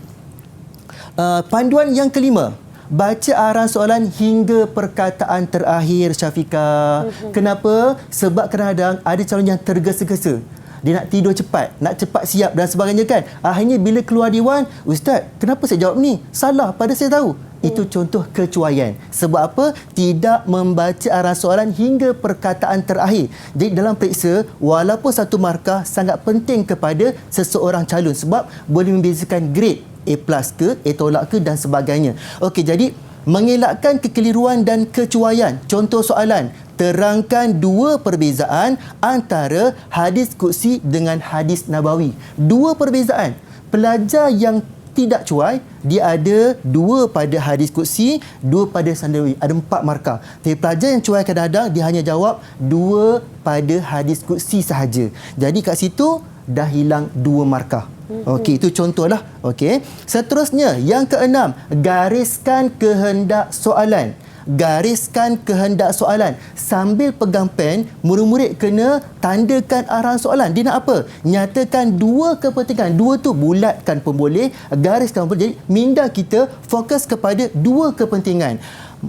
panduan yang kelima, baca arahan soalan hingga perkataan terakhir Syafiqah. Kenapa? Sebab kadang-kadang ada calon yang tergesa-gesa. Dia nak tidur cepat, nak cepat siap dan sebagainya kan. Akhirnya bila keluar dewan, Ustaz, kenapa saya jawab ni? Salah, pada saya tahu. Itu contoh kecuaian. Sebab apa? Tidak membaca arahan soalan hingga perkataan terakhir. Jadi dalam periksa, walaupun satu markah sangat penting kepada seseorang calon sebab boleh membezakan grade A+ ke, A tolak ke dan sebagainya. Okey, jadi mengelakkan kekeliruan dan kecuaian. Contoh soalan, terangkan 2 perbezaan antara hadis qudsi dengan hadis nabawi. 2 perbezaan. Pelajar yang tidak cuai, dia ada 2 pada hadis qudsi, 2 pada nabawi. Ada 4 markah. Tapi pelajar yang cuai kadang-kadang dia hanya jawab 2 pada hadis qudsi sahaja. Jadi kat situ dah hilang 2 markah. Okey, itu contohlah. Okey. Seterusnya, yang keenam, gariskan kehendak soalan. Gariskan kehendak soalan. Sambil pegang pen, murid-murid kena tandakan arahan soalan. Dia nak apa? Nyatakan 2 kepentingan. 2 tu bulatkan pun boleh, gariskan pun boleh. Jadi minda kita fokus kepada 2 kepentingan.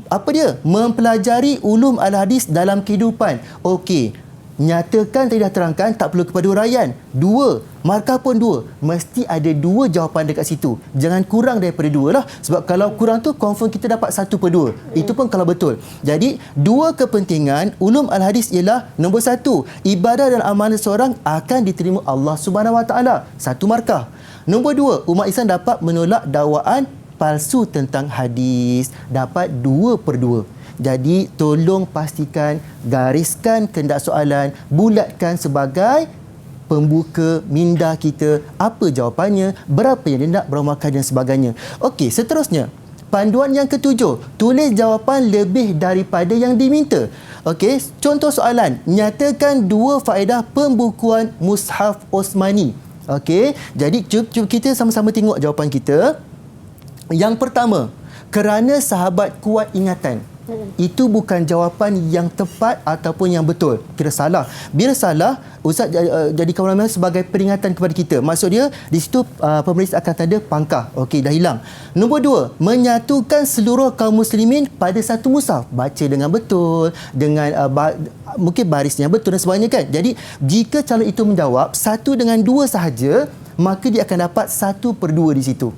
Apa dia? Mempelajari ulum al-hadis dalam kehidupan. Okey. Nyatakan tadi dah terangkan, tak perlu kepada huraian. 2, markah pun 2. Mesti ada 2 jawapan dekat situ. Jangan kurang daripada 2 lah. Sebab kalau kurang tu, confirm kita dapat 1/2. Itu pun kalau betul. Jadi, 2 kepentingan ulum al-hadis ialah nombor 1, ibadah dan amalan seorang akan diterima Allah Subhanahu Wa Taala. 1 markah. Nombor 2, umat Islam dapat menolak dakwaan palsu tentang hadis. Dapat 2/2. Jadi tolong pastikan, gariskan kehendak soalan, bulatkan sebagai pembuka minda kita, apa jawapannya, berapa yang dia nak, berapa markah dan sebagainya. Okey, seterusnya, panduan yang ketujuh, tulis jawapan lebih daripada yang diminta. Okey, contoh soalan, nyatakan 2 faedah pembukuan Mushaf Osmani. Okey, jadi cuba kita sama-sama tengok jawapan kita. Yang pertama, kerana sahabat kuat ingatan. Itu bukan jawapan yang tepat ataupun yang betul. Kira salah. Bila salah, Ustaz jadikan ulama sebagai peringatan kepada kita. Maksud dia, di situ pemeriksa akan tanda pangkah. Okey, dah hilang. Nombor 2, menyatukan seluruh kaum muslimin pada satu mushaf. Baca dengan betul, dengan mungkin barisnya betul dan sebagainya kan. Jadi, jika calon itu menjawab 1 dengan 2 sahaja, maka dia akan dapat 1/2 di situ.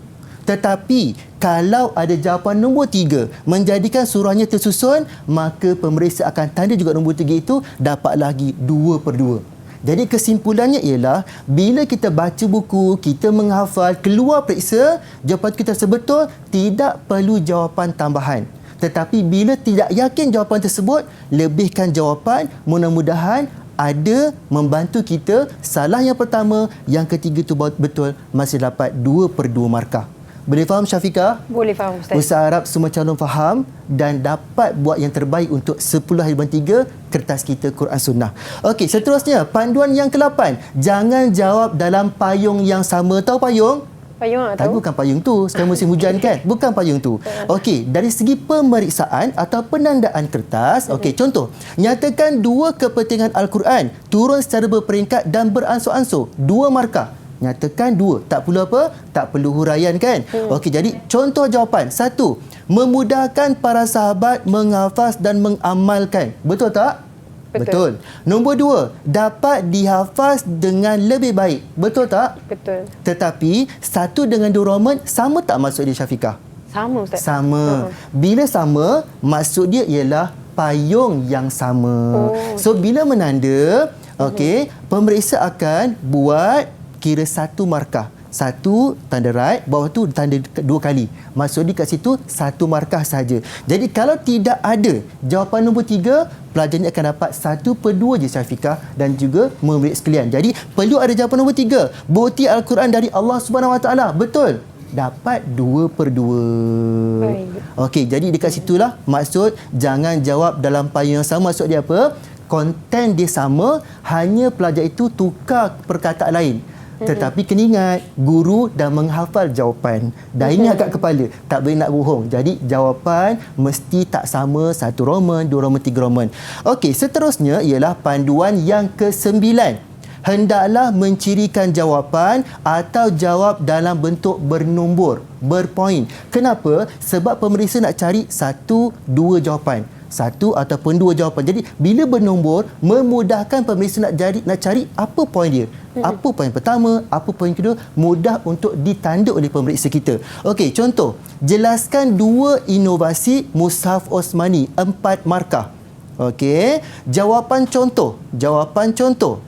Tetapi kalau ada jawapan nombor 3 menjadikan surahnya tersusun, maka pemeriksa akan tanda juga nombor 3 itu dapat lagi 2/2. Jadi kesimpulannya ialah bila kita baca buku, kita menghafal, keluar periksa, jawapan kita sebetul, tidak perlu jawapan tambahan. Tetapi bila tidak yakin jawapan tersebut, lebihkan jawapan, mudah-mudahan ada membantu kita. Salah yang pertama, yang ketiga tu betul, masih dapat 2/2 markah. Boleh faham Syafiqah? Boleh faham Ustaz. Ustaz harap semua calon faham dan dapat buat yang terbaik untuk 10/3 kertas kita Quran Sunnah. Okey, seterusnya panduan yang ke-8. Jangan jawab dalam payung yang sama. Tahu payung? Payung tak Tapi tahu? bukan payung tu. Sekarang musim hujan kan? Bukan payung tu. Okey, dari segi pemeriksaan atau penandaan kertas, okey, contoh, nyatakan 2 kepentingan Al-Quran turun secara berperingkat dan beransur-ansur. 2 markah. Nyatakan 2. Tak perlu apa? Tak perlu huraian kan? Okey, jadi contoh jawapan. 1. Memudahkan para sahabat menghafaz dan mengamalkan. Betul tak? Betul. Nombor 2. Dapat dihafaz dengan lebih baik. Betul tak? Betul. Tetapi 1 dengan 2 Roman sama tak maksud dia Syafiqah? Sama Ustaz. Sama. Bila sama, maksud dia ialah payung yang sama. So bila menanda, okey, pemeriksa akan buat kira 1 markah. 1 tanda right, bawah tu tanda 2 kali. Maksud dia kat situ 1 markah saja. Jadi kalau tidak ada jawapan nombor 3, pelajar ni akan dapat 1/2 je Syafiqah dan juga murid sekalian. Jadi perlu ada jawapan nombor 3. Bukti Al-Quran dari Allah Subhanahu Wa Taala. Betul. Dapat 2/2. Baik. Okey, jadi dekat situlah maksud jangan jawab dalam payung yang sama. Maksud dia apa? Konten dia sama, hanya pelajar itu tukar perkataan lain. Tetapi kena ingat, guru dah menghafal jawapan. Dah ingat kat kepala. Tak boleh nak bohong. Jadi jawapan mesti tak sama. 1 Roman, 2 Roman, 3 Roman. Okey, seterusnya ialah panduan yang ke-9. Hendaklah mencirikan jawapan atau jawab dalam bentuk bernombor, berpoin. Kenapa? Sebab pemeriksa nak cari 1-2 jawapan. 1 ataupun 2 jawapan. Jadi bila bernombor, memudahkan pemeriksa nak cari apa poin dia. Apa poin pertama, apa poin kedua, mudah untuk ditanda oleh pemeriksa kita. Okey, contoh, jelaskan 2 inovasi Mushaf Osmani, 4 markah. Okey, jawapan contoh.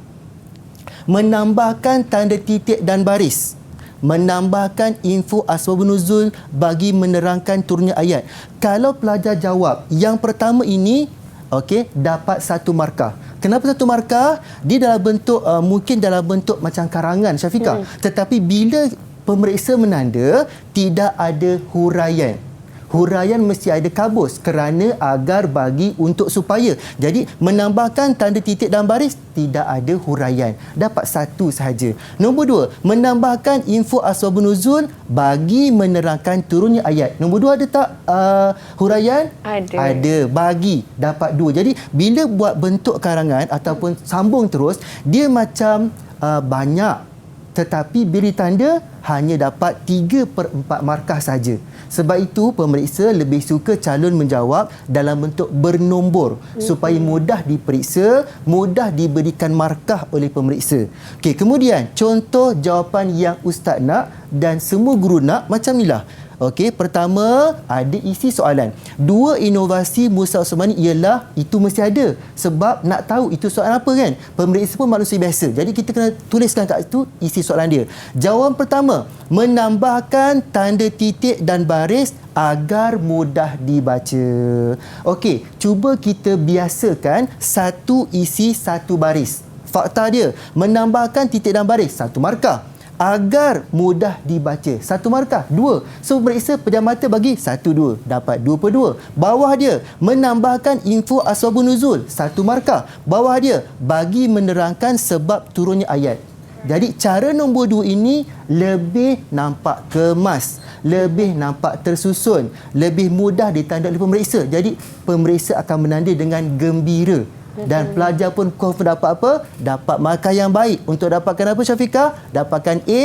Menambahkan tanda titik dan baris. Menambahkan info asbabun nuzul bagi menerangkan turunnya ayat. Kalau pelajar jawab yang pertama ini, okey, dapat 1 markah. Kenapa 1 markah? Dia dalam bentuk mungkin dalam bentuk macam karangan Syafiqah. Tetapi bila pemeriksa menanda, tidak ada huraian. Huraian mesti ada kabus kerana agar bagi untuk supaya. Jadi menambahkan tanda titik dan baris, tidak ada huraian. Dapat 1 sahaja. Nombor 2, menambahkan info asbabun nuzul bagi menerangkan turunnya ayat. Nombor 2 ada tak huraian? Ada. Ada. Bagi. Dapat 2. Jadi bila buat bentuk karangan ataupun sambung terus, dia macam banyak. Tetapi bila tanda hanya dapat 3/4 markah saja. Sebab itu pemeriksa lebih suka calon menjawab dalam bentuk bernombor supaya mudah diperiksa, mudah diberikan markah oleh pemeriksa. Okey, kemudian contoh jawapan yang ustaz nak dan semua guru nak macam inilah. Okey, pertama ada isi soalan. 2 inovasi Mushaf Osmani ialah itu mesti ada. Sebab nak tahu itu soalan apa kan? Pemeriksa pun manusia biasa. Jadi kita kena tuliskan kat situ isi soalan dia. Jawapan pertama, menambahkan tanda titik dan baris agar mudah dibaca. Okey, cuba kita biasakan 1 isi 1 baris. Fakta dia, menambahkan titik dan baris 1 markah. Agar mudah dibaca 1 markah, 2. So periksa pejam mata bagi 1-2, dapat 2/2. Bawah dia menambahkan info asbabun nuzul 1 markah. Bawah dia bagi menerangkan sebab turunnya ayat. Jadi cara nombor 2 ini lebih nampak kemas, lebih nampak tersusun, lebih mudah ditandai oleh pemeriksa. Jadi pemeriksa akan menandai dengan gembira. Dan pelajar pun confirm dapat apa? Dapat markah yang baik. Untuk dapatkan apa, Syafiqah? Dapatkan A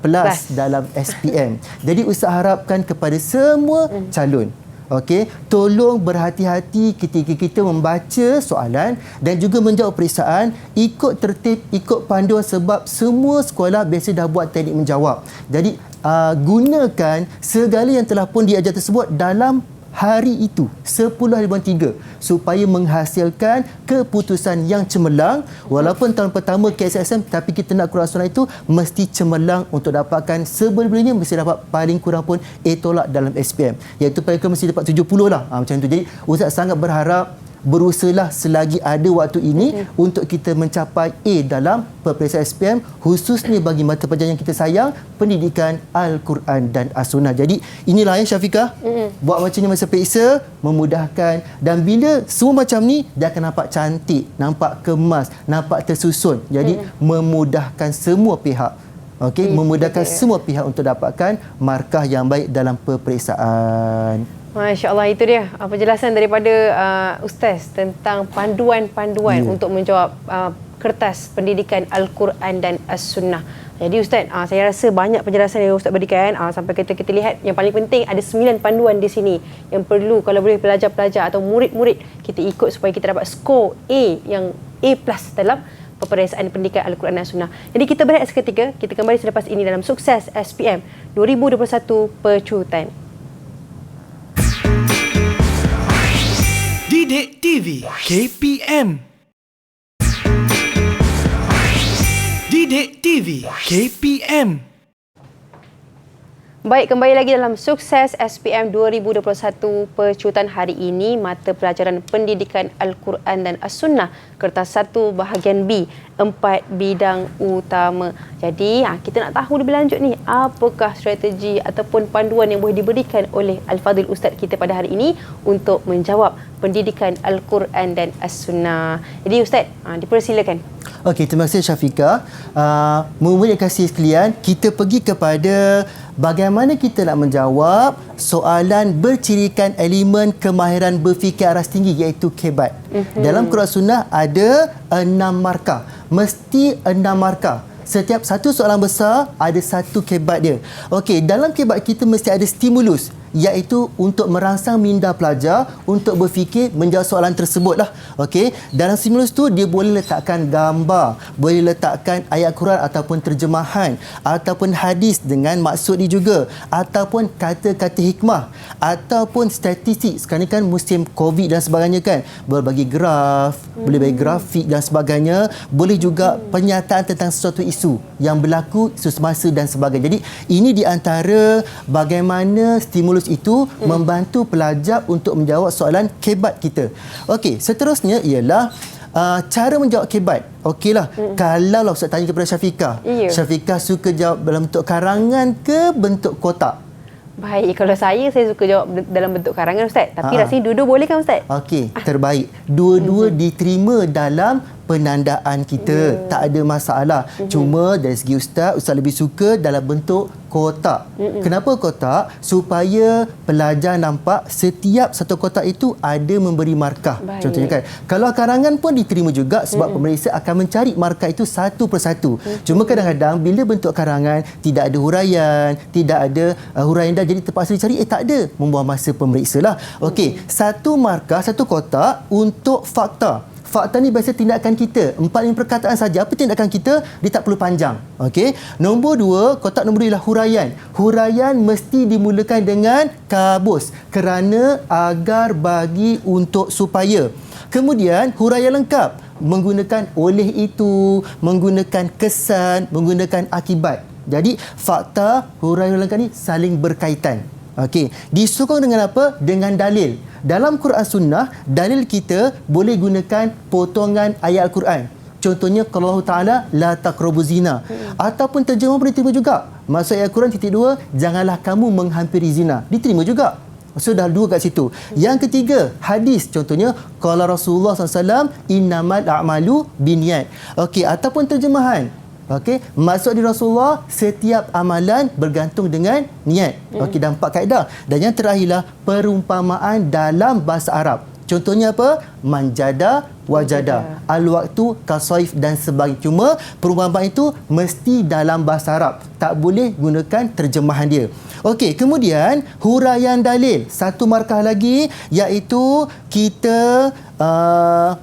plus dalam SPM. Jadi Ustaz harapkan kepada semua calon, okey, tolong berhati-hati ketika kita membaca soalan dan juga menjawab periksaan, ikut tertib, ikut panduan, sebab semua sekolah biasa dah buat teknik menjawab. Jadi gunakan segala yang telah pun diajar tersebut dalam hari itu 10/3 supaya menghasilkan keputusan yang cemerlang. Walaupun tahun pertama KSSM, tapi kita nak Quran Sunnah itu mesti cemerlang untuk dapatkan sebelum-belumnya mesti dapat paling kurang pun A tolak dalam SPM, iaitu paling kurang mesti dapat 70 lah, macam tu. Jadi Ustaz sangat berharap berusahalah selagi ada waktu ini untuk kita mencapai A dalam peperiksaan SPM, khususnya bagi mata pelajaran yang kita sayang, pendidikan Al-Quran dan As-Sunnah. Jadi inilah ya Syafiqah, buat macam ni masa periksa, memudahkan, dan bila semua macam ni dia akan nampak cantik, nampak kemas, nampak tersusun. Jadi memudahkan semua pihak. Okey, memudahkan semua pihak untuk dapatkan markah yang baik dalam peperiksaan. Masya Allah, itu dia penjelasan daripada Ustaz tentang panduan-panduan untuk menjawab kertas pendidikan Al-Quran dan As-Sunnah. Jadi Ustaz, saya rasa banyak penjelasan yang Ustaz berikan. Sampai kita lihat yang paling penting ada 9 panduan di sini yang perlu kalau boleh pelajar-pelajar atau murid-murid kita ikut supaya kita dapat skor A yang A+ dalam peperiksaan pendidikan Al-Quran dan As-Sunnah. Jadi kita berehat seketika, kita kembali selepas ini dalam Sukses SPM 2021 Pecutan. Didik TV KPM. Didik TV KPM. Baik, kembali lagi dalam Sukses SPM 2021 Pecutan hari ini, mata pelajaran pendidikan Al-Quran dan As-Sunnah, kertas 1 bahagian B, 4 bidang utama. Jadi, kita nak tahu lebih lanjut ni, apakah strategi ataupun panduan yang boleh diberikan oleh Al-Fadhil Ustaz kita pada hari ini untuk menjawab pendidikan Al-Quran dan As-Sunnah. Jadi Ustaz, dipersilakan. Okey, terima kasih Syafiqah. Murid kasih sekalian, kita pergi kepada bagaimana kita nak menjawab soalan bercirikan elemen kemahiran berfikir aras tinggi, iaitu kebat. Dalam Quran Sunnah ada 6 markah. Mesti 6 markah. Setiap satu soalan besar ada satu kebat dia. Okey, dalam kebat kita mesti ada stimulus, iaitu untuk merangsang minda pelajar untuk berfikir menjawab soalan tersebutlah. Okey, dalam stimulus tu dia boleh letakkan gambar, boleh letakkan ayat Quran ataupun terjemahan ataupun hadis dengan maksud dia juga, ataupun kata-kata hikmah ataupun statistik. Sekarang ni kan musim COVID dan sebagainya kan, boleh bagi graf, boleh bagi grafik dan sebagainya, boleh juga pernyataan tentang sesuatu isu yang berlaku semasa dan sebagainya. Jadi ini di antara bagaimana stimulus itu membantu pelajar untuk menjawab soalan kebat kita. Okey, seterusnya ialah cara menjawab kebat. Okeylah, kalau Ustaz tanya kepada Syafiqah, Syafiqah suka jawab dalam bentuk karangan ke bentuk kotak? Baik, kalau saya suka jawab dalam bentuk karangan Ustaz. Tapi rasanya dua-dua boleh kan Ustaz? Okey, terbaik. Dua-dua diterima dalam penandaan kita, tak ada masalah. Cuma dari segi Ustaz lebih suka dalam bentuk kotak. Kenapa kotak? Supaya pelajar nampak setiap satu kotak itu ada memberi markah. Baik. Contohnya kan, kalau karangan pun diterima juga sebab pemeriksa akan mencari markah itu satu persatu. Cuma kadang-kadang bila bentuk karangan tidak ada huraian, tidak ada huraian dah, jadi terpaksa dicari, tak ada, membuang masa pemeriksa lah. Okey, satu markah, satu kotak untuk fakta. Fakta ni biasa tindakan kita, 4-5 perkataan saja. Apa tindakan kita? Dia tak perlu panjang. Okey. Nombor 2, kotak nombor 2 ialah huraian. Huraian mesti dimulakan dengan kabus, kerana, agar, bagi, untuk, supaya. Kemudian huraian lengkap menggunakan oleh itu, menggunakan kesan, menggunakan akibat. Jadi fakta, huraian lengkap ni saling berkaitan. Okey, disokong dengan apa? Dengan dalil. Dalam Quran Sunnah, dalil kita boleh gunakan potongan ayat Al-Quran. Contohnya kalau Allah Ta'ala la taqrabu zina, ataupun terjemah boleh diterima juga. Maksud ayat Al-Quran (2), janganlah kamu menghampiri zina. Diterima juga. Sudah dua kat situ. Yang ketiga, hadis. Contohnya qala Rasulullah SAW innamal a'malu binniyat. Okey, ataupun terjemahan. Okey, maksud di Rasulullah setiap amalan bergantung dengan niat. Okey, dan 4 kaedah. Dan yang terakhirlah perumpamaan dalam bahasa Arab. Contohnya apa? Manjada wajada, al-waktu kasaif dan sebagainya. Cuma perumpamaan itu mesti dalam bahasa Arab. Tak boleh gunakan terjemahan dia. Okey, kemudian huraian dalil. Satu markah lagi iaitu kita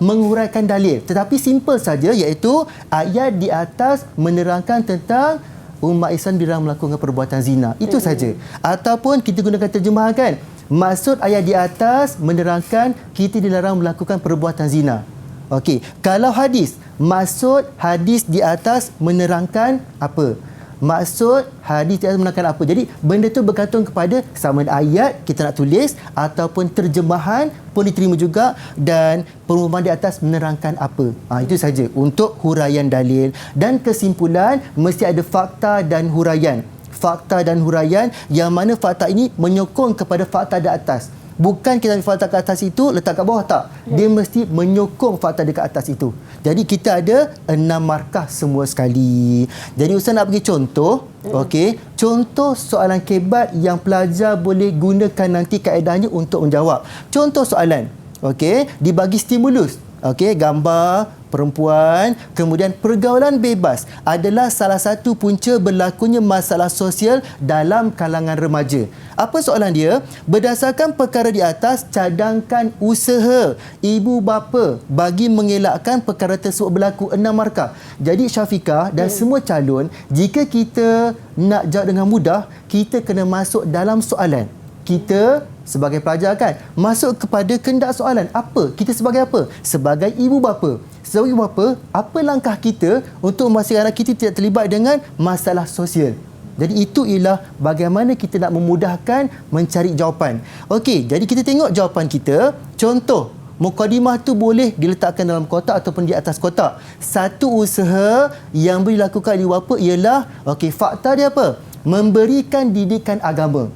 menguraikan dalil. Tetapi simple saja iaitu ayat di atas menerangkan tentang umat Islam dilarang melakukan perbuatan zina. Itu saja. Ataupun kita gunakan terjemahan kan. Maksud ayat di atas menerangkan kita dilarang melakukan perbuatan zina. Okey, kalau hadis, maksud hadis di atas menerangkan apa? Maksud hadis di atas menerangkan apa? Jadi benda tu bergantung kepada sama ada ayat kita nak tulis ataupun terjemahan pun diterima juga, dan perumpamaan di atas menerangkan apa. Itu saja untuk huraian dalil. Dan kesimpulan mesti ada fakta dan huraian. Fakta dan huraian yang mana fakta ini menyokong kepada fakta di atas. Bukan kita ambil fakta ke atas itu letak kat bawah, tak. Dia mesti menyokong fakta dekat atas itu. Jadi kita ada 6 markah semua sekali. Jadi Ustaz nak bagi contoh. Okey, contoh soalan kebat yang pelajar boleh gunakan nanti kaedahnya untuk menjawab. Contoh soalan. Okey, dibagi stimulus. Okey, gambar perempuan, kemudian pergaulan bebas adalah salah satu punca berlakunya masalah sosial dalam kalangan remaja. Apa soalan dia? Berdasarkan perkara di atas, cadangkan usaha ibu bapa bagi mengelakkan perkara tersebut berlaku. 6 markah. Jadi Syafiqah dan semua calon, jika kita nak jawab dengan mudah, kita kena masuk dalam soalan. Kita sebagai pelajar kan, masuk kepada kendak soalan. Apa? Kita sebagai apa? Sebagai ibu bapa. Sebagai ibu bapa, apa langkah kita untuk memastikan anak kita tidak terlibat dengan masalah sosial? Jadi itu ialah bagaimana kita nak memudahkan mencari jawapan. Okey, jadi kita tengok jawapan kita. Contoh, mukadimah tu boleh diletakkan dalam kotak ataupun di atas kotak. Satu usaha yang boleh dilakukan ibu bapa ialah, okey, fakta dia apa? Memberikan didikan agama.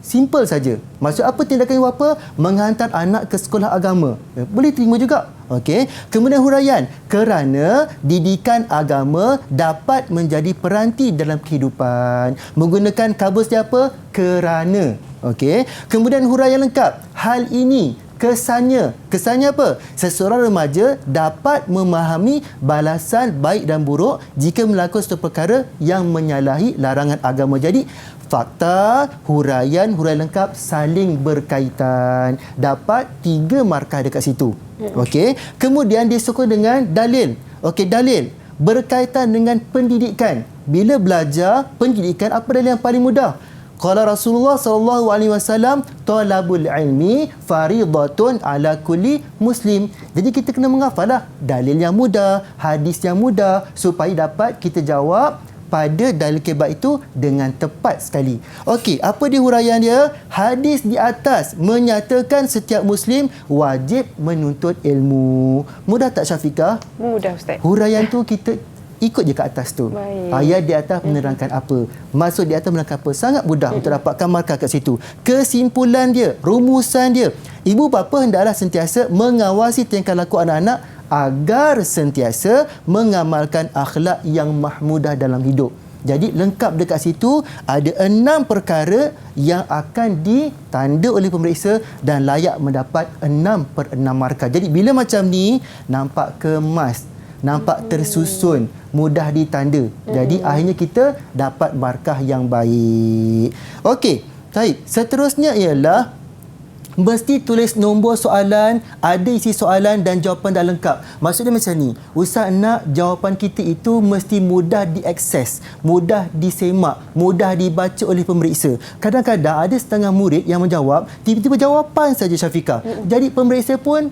Simple saja. Maksud apa tindakan ibu bapa? Menghantar anak ke sekolah agama. Boleh terima juga. Okey. Kemudian huraian. Kerana didikan agama dapat menjadi peranti dalam kehidupan. Menggunakan kabus dia apa? Kerana. Okey. Kemudian huraian lengkap. Hal ini kesannya. Kesannya apa? Seseorang remaja dapat memahami balasan baik dan buruk jika melakukan suatu perkara yang menyalahi larangan agama. Jadi fakta, huraian lengkap saling berkaitan. Dapat 3 markah dekat situ. Okey. Kemudian disokong dengan dalil. Okey, dalil berkaitan dengan pendidikan. Bila belajar pendidikan, apa dalil yang paling mudah? Qala Rasulullah sallallahu alaihi wasallam, talabul ilmi faridatun ala kulli muslim. Jadi kita kena menghafallah dalil yang mudah, hadis yang mudah supaya dapat kita jawab pada dalil kebat itu dengan tepat sekali. Okey, apa di huraian dia? Hadis di atas menyatakan setiap Muslim wajib menuntut ilmu. Mudah tak Syafiqah? Mudah Ustaz. Huraian tu kita ikut je kat atas tu. Baik. Ayat di atas menerangkan apa. Maksud di atas menerangkan apa. Sangat mudah untuk dapatkan markah kat situ. Kesimpulan dia, rumusan dia. Ibu bapa hendaklah sentiasa mengawasi tingkah laku anak-anak agar sentiasa mengamalkan akhlak yang mahmudah dalam hidup. Jadi lengkap dekat situ ada 6 perkara yang akan ditanda oleh pemeriksa dan layak mendapat 6/6 markah. Jadi bila macam ni nampak kemas, nampak tersusun, mudah ditanda. Jadi akhirnya kita dapat markah yang baik. Okey, baik. Seterusnya ialah mesti tulis nombor soalan, ada isi soalan dan jawapan dah lengkap. Maksudnya macam ni, Ustaz nak jawapan kita itu mesti mudah diakses, mudah disemak, mudah dibaca oleh pemeriksa. Kadang-kadang ada setengah murid yang menjawab, tiba-tiba jawapan saja Syafiqah. Jadi pemeriksa pun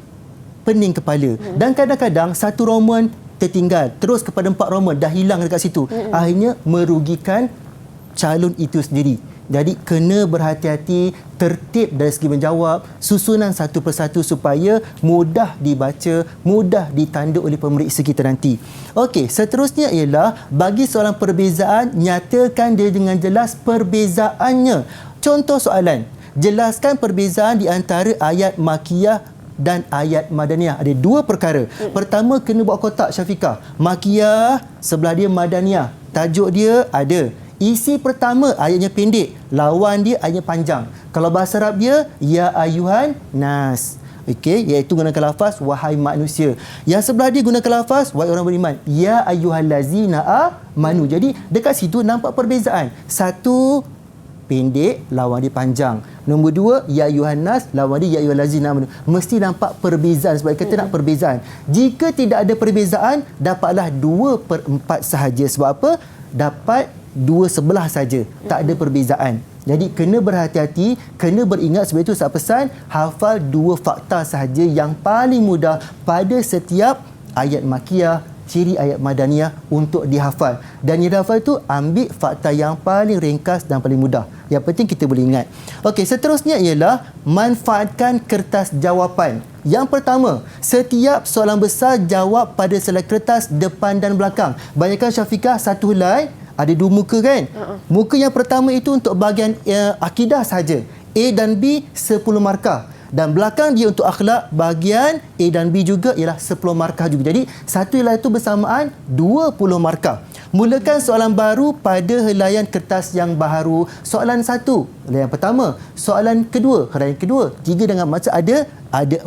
pening kepala. Dan kadang-kadang satu roman tertinggal, terus kepada 4 roman dah hilang dekat situ. Akhirnya merugikan calon itu sendiri. Jadi kena berhati-hati, tertib dari segi menjawab, susunan satu persatu supaya mudah dibaca, mudah ditanda oleh pemeriksa kita nanti. Okey, seterusnya ialah bagi soalan perbezaan, nyatakan dia dengan jelas perbezaannya. Contoh soalan, jelaskan perbezaan di antara ayat makiyah dan ayat Madaniyah. Ada dua perkara. Pertama, kena buat kotak Syafiqah. Makiyah, sebelah dia Madaniyah. Tajuk dia ada. Isi pertama ayatnya pendek, lawan dia ayatnya panjang. Kalau bahasa Arab dia, ya ayuhan nas. Okey, iaitu gunakan lafaz wahai manusia. Yang sebelah dia gunakan lafaz wahai orang beriman. Ya ayyuhallazina amanu. Jadi dekat situ nampak perbezaan. Satu pendek, lawan dia panjang. Nombor dua, ya ayyuhan nas, lawan dia ya ayyuhallazina amanu. Mesti nampak perbezaan sebab kita nak perbezaan. Jika tidak ada perbezaan, dapatlah 2/4 sahaja. Sebab apa? Dapat dua sebelah saja. Tak ada perbezaan. Jadi kena berhati-hati, kena beringat. Sebab itu saya pesan hafal 2 fakta sahaja yang paling mudah pada setiap ayat makiyah, ciri ayat madaniyah untuk dihafal. Dan yang dihafal itu ambil fakta yang paling ringkas dan paling mudah. Yang penting kita boleh ingat. Okey, seterusnya ialah manfaatkan kertas jawapan. Yang pertama, setiap soalan besar jawab pada selai kertas depan dan belakang. Bayangkan Syafiqah satu helai, ada 2 muka kan? Muka yang pertama itu untuk bahagian akidah saja. A dan B 10 markah. Dan belakang dia untuk akhlak, bahagian A dan B juga ialah 10 markah juga. Jadi satu helai itu bersamaan 20 markah. Mulakan soalan baru pada helaian kertas yang baharu. Soalan 1, helaian pertama. Soalan kedua, helaian kedua. 3 dengan maksud ada 4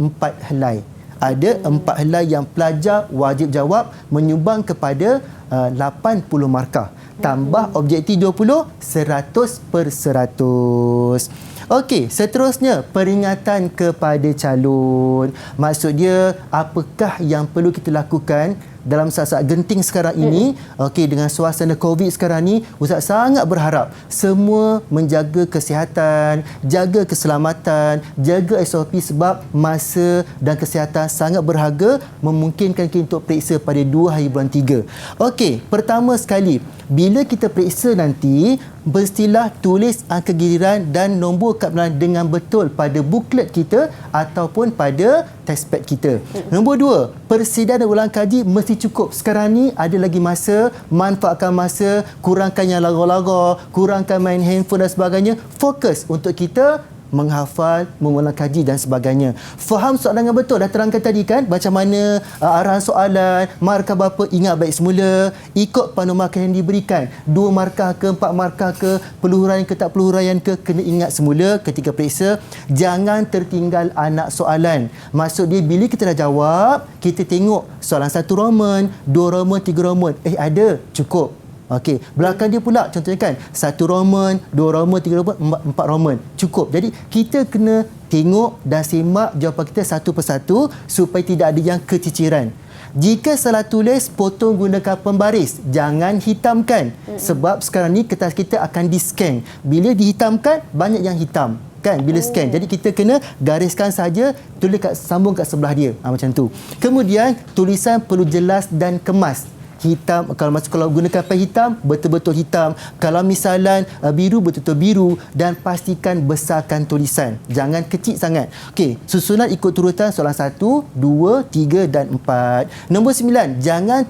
helai. Ada 4 helai yang pelajar wajib jawab menyumbang kepada 80 markah. Tambah objektif 20, 100/100. Okey, seterusnya peringatan kepada calon. Maksud dia, apakah yang perlu kita lakukan dalam saat-saat genting sekarang ini. Okey, dengan suasana COVID sekarang ni, Ustaz sangat berharap semua menjaga kesihatan, jaga keselamatan, jaga SOP sebab masa dan kesihatan sangat berharga, memungkinkan kita untuk periksa pada 2 hari bulan 3. Okey, pertama sekali, bila kita periksa nanti, mestilah tulis angka giliran dan nombor kad pengenalan dengan betul pada buklet kita ataupun pada test pad kita. Nombor 2, persediaan dan ulang kaji mesti cukup. Sekarang ni ada lagi masa, manfaatkan masa, kurangkan yang laga-laga, kurangkan main handphone dan sebagainya. Fokus untuk kita menghafal, mengulang kaji dan sebagainya. Faham soalan dengan betul. Dah terangkan tadi kan macam mana arahan soalan, markah berapa, ingat baik semula, ikut panduan markah yang diberikan. 2 markah ke, 4 markah ke, peluraian ke tak peluraian ke, kena ingat semula ketika periksa. Jangan tertinggal anak soalan. Maksud dia bila kita dah jawab, kita tengok soalan 1 Roman, 2 Roman, 3 Roman. Ada, cukup. Okey, belakang dia pula contohnya kan 1 Roman, 2 Roman, 3 Roman, 4 Roman. Cukup. Jadi kita kena tengok dan simak jawapan kita satu persatu supaya tidak ada yang keciciran. Jika salah tulis, potong gunakan pembaris. Jangan hitamkan. Sebab sekarang ni kertas kita akan di-scan. Bila dihitamkan, banyak yang hitam. Kan bila scan. Jadi kita kena gariskan saja, tulis sambung kat sebelah dia. Macam tu. Kemudian tulisan perlu jelas dan kemas. Hitam, kalau gunakan pen hitam, betul-betul hitam. Kalau misalan biru, betul-betul biru. Dan pastikan besarkan tulisan. Jangan kecil sangat. Okey, susunan ikut turutan soalan 1, 2, 3 dan 4. Nombor 9, jangan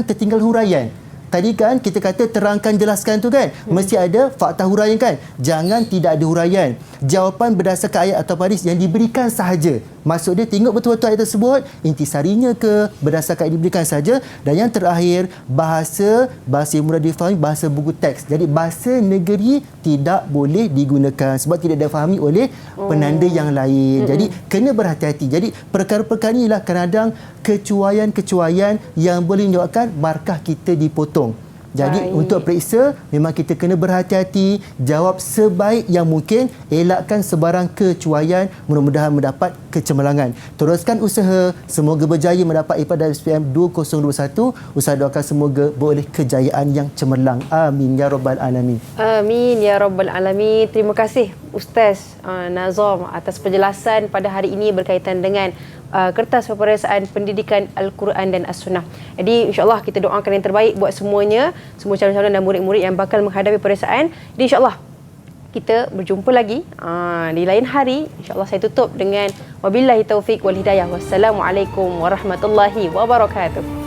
tertinggal huraian. Tadi kan kita kata terangkan, jelaskan tu kan. Mesti ada fakta huraian kan. Jangan tidak ada huraian. Jawapan berdasarkan ayat atau hadis yang diberikan sahaja. Maksud dia tengok betul-betul ayat tersebut, intisarinya ke, berdasarkan yang diberikan saja. Dan yang terakhir, bahasa yang mudah difahami, bahasa buku teks. Jadi bahasa negeri tidak boleh digunakan sebab tidak difahami oleh penanda yang lain. Jadi kena berhati-hati. Jadi perkara-perkara inilah kadang-kadang kecuaian-kecuaian yang boleh menyebabkan markah kita dipotong. Jadi untuk periksa, memang kita kena berhati-hati, jawab sebaik yang mungkin, elakkan sebarang kecuaian, mudah-mudahan mendapat kecemerlangan. Teruskan usaha, semoga berjaya mendapat IPA dari SPM 2021. Ustaz doakan semoga boleh kejayaan yang cemerlang. Amin ya rabbal alamin. Amin ya rabbal alamin. Terima kasih Ustaz Nazam atas penjelasan pada hari ini berkaitan dengan kertas peperiksaan pendidikan Al-Quran dan As-Sunnah. Jadi insya-Allah kita doakan yang terbaik buat semuanya, semua calon-calon dan murid-murid yang bakal menghadapi peperiksaan. Jadi insya-Allah kita berjumpa lagi di lain hari. InsyaAllah saya tutup dengan wabillahi taufiq wal hidayah. Wassalamualaikum warahmatullahi wabarakatuh.